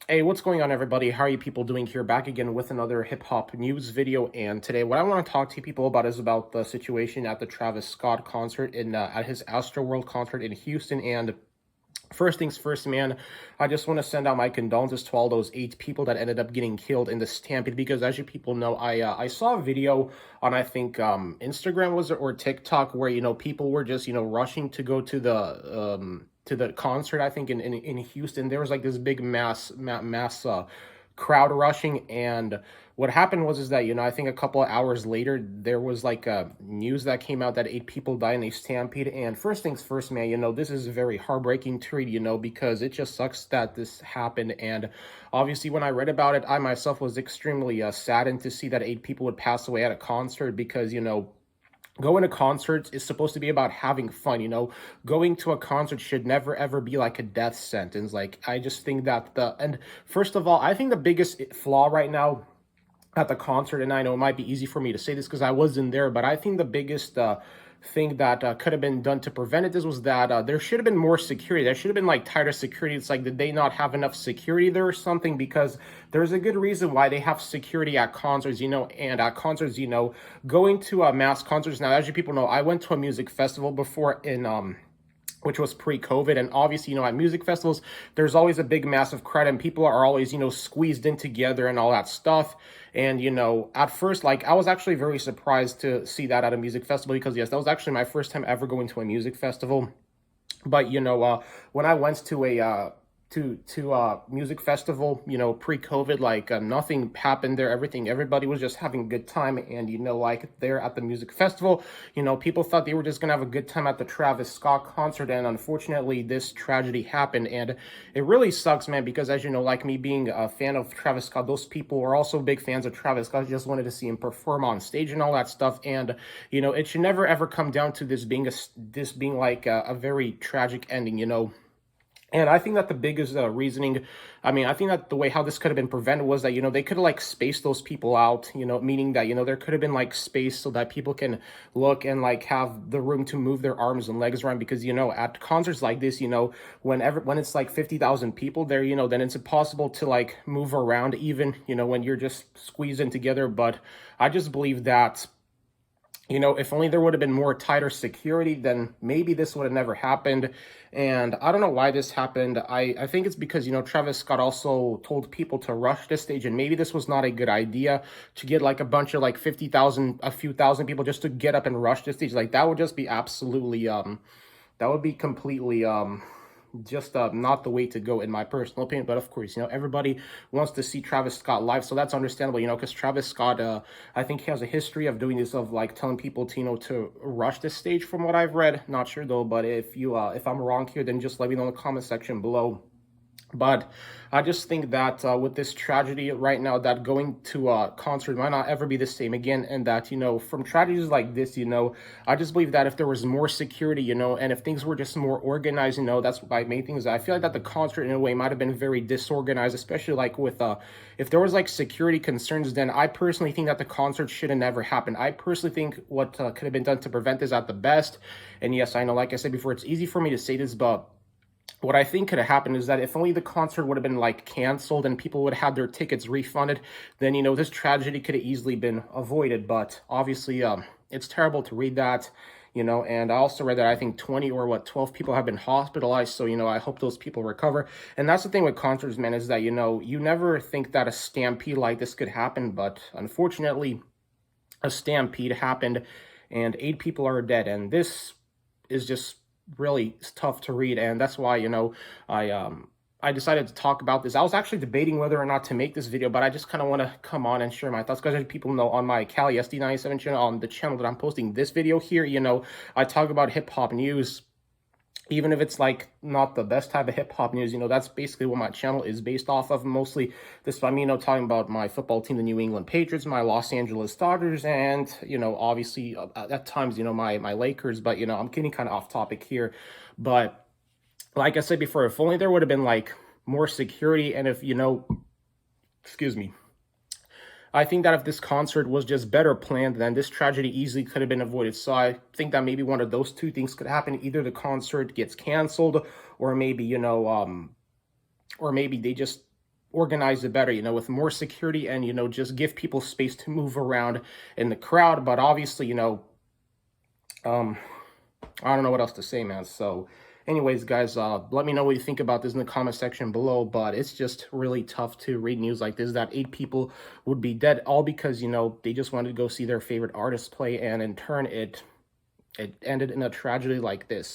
Hey, what's going on, everybody? How are you people doing here? Back again with another hip hop news video. And today, what I want to talk to you people about is about the situation at the Travis Scott concert at his Astroworld concert in Houston. And first things first, man, I just want to send out my condolences to all those 8 people that ended up getting killed in the Stampede. Because as you people know, I saw a video on, I think, Instagram was it, or TikTok, where people were just rushing to go to the concert. I think in Houston there was like this big mass crowd rushing. And what happened was is that I think a couple of hours later there was like news that came out that 8 people died in a stampede. And first things first, man, this is very heartbreaking to read, because it just sucks that this happened. And obviously when I read about it, I myself was extremely saddened to see that 8 people would pass away at a concert. Because going to concerts is supposed to be about having fun. Going to a concert should never ever be like a death sentence. Like, I just think that and first of all, I think the biggest flaw right now at the concert, and I know it might be easy for me to say this because I wasn't there, but I think the biggest thing that could have been done to prevent it, this was that there should have been more security. There should have been like tighter security. It's like, did they not have enough security there or something? Because there's a good reason why they have security at concerts, and at concerts, going to mass concerts. Now, as you people know, I went to a music festival before in which was pre-COVID. And obviously, at music festivals, there's always a big, massive crowd, and people are always, squeezed in together and all that stuff. And, at first, like, I was actually very surprised to see that at a music festival, because, yes, that was actually my first time ever going to a music festival. But, when I went to a music festival, pre-COVID, like nothing happened there. Everybody was just having a good time. And like, there at the music festival, people thought they were just gonna have a good time at the Travis Scott concert. And unfortunately, this tragedy happened. And it really sucks, man, because as you know, like me being a fan of Travis Scott, those people are also big fans of Travis Scott, just wanted to see him perform on stage and all that stuff. And it should never ever come down to this being like a very tragic ending. And I think that the biggest reasoning, I mean, I think that the way how this could have been prevented was that, they could have like spaced those people out, meaning that, there could have been like space so that people can look and like have the room to move their arms and legs around. Because, at concerts like this, when it's like 50,000 people there, then it's impossible to like move around, even, when you're just squeezed in together. But I just believe that, if only there would have been more tighter security, then maybe this would have never happened. And I don't know why this happened. I think it's because, Travis Scott also told people to rush this stage. And maybe this was not a good idea to get like a bunch of like 50,000, a few thousand people just to get up and rush this stage. Like, that would just be absolutely, that would be completely, just not the way to go, in my personal opinion. But of course, everybody wants to see Travis Scott live, so that's understandable, because Travis Scott, I think he has a history of doing this, of like telling people to to rush this stage, from what I've read. Not sure though, but if I'm wrong here, then just let me know in the comment section below. But I just think that with this tragedy right now, that going to a concert might not ever be the same again. And that, from tragedies like this, I just believe that if there was more security, and if things were just more organized, that's my main thing. Is I feel like that the concert in a way might have been very disorganized, especially like with, if there was like security concerns, then I personally think that the concert should have never happened. I personally think what could have been done to prevent this at the best. And yes, I know, like I said before, it's easy for me to say this, but what I think could have happened is that if only the concert would have been like canceled and people would have had their tickets refunded, then this tragedy could have easily been avoided. But obviously, it's terrible to read that, and I also read that I think 20 or 12 people have been hospitalized. So, I hope those people recover. And that's the thing with concerts, man, is that, you never think that a stampede like this could happen. But unfortunately, a stampede happened and 8 people are dead. And this is just really tough to read. And that's why, I decided to talk about this. I was actually debating whether or not to make this video, but I just kind of want to come on and share my thoughts, because as people know, on my Cali SD97 channel, on the channel that I'm posting this video here, I talk about hip-hop news. Even if it's like not the best type of hip-hop news, that's basically what my channel is based off of. Mostly this by me, talking about my football team, the New England Patriots, my Los Angeles Dodgers, and, obviously at times, my Lakers. But, I'm getting kind of off topic here. But like I said before, if only there would have been like more security, and if, excuse me, I think that if this concert was just better planned, then this tragedy easily could have been avoided. So I think that maybe one of those two things could happen. Either the concert gets canceled, or maybe, or maybe they just organize it better, you know, with more security and, you know, just give people space to move around in the crowd. But obviously, you know, I don't know what else to say, man. So anyways, guys, let me know what you think about this in the comment section below. But it's just really tough to read news like this, that 8 people would be dead, all because, you know, they just wanted to go see their favorite artist play, and in turn it ended in a tragedy like this.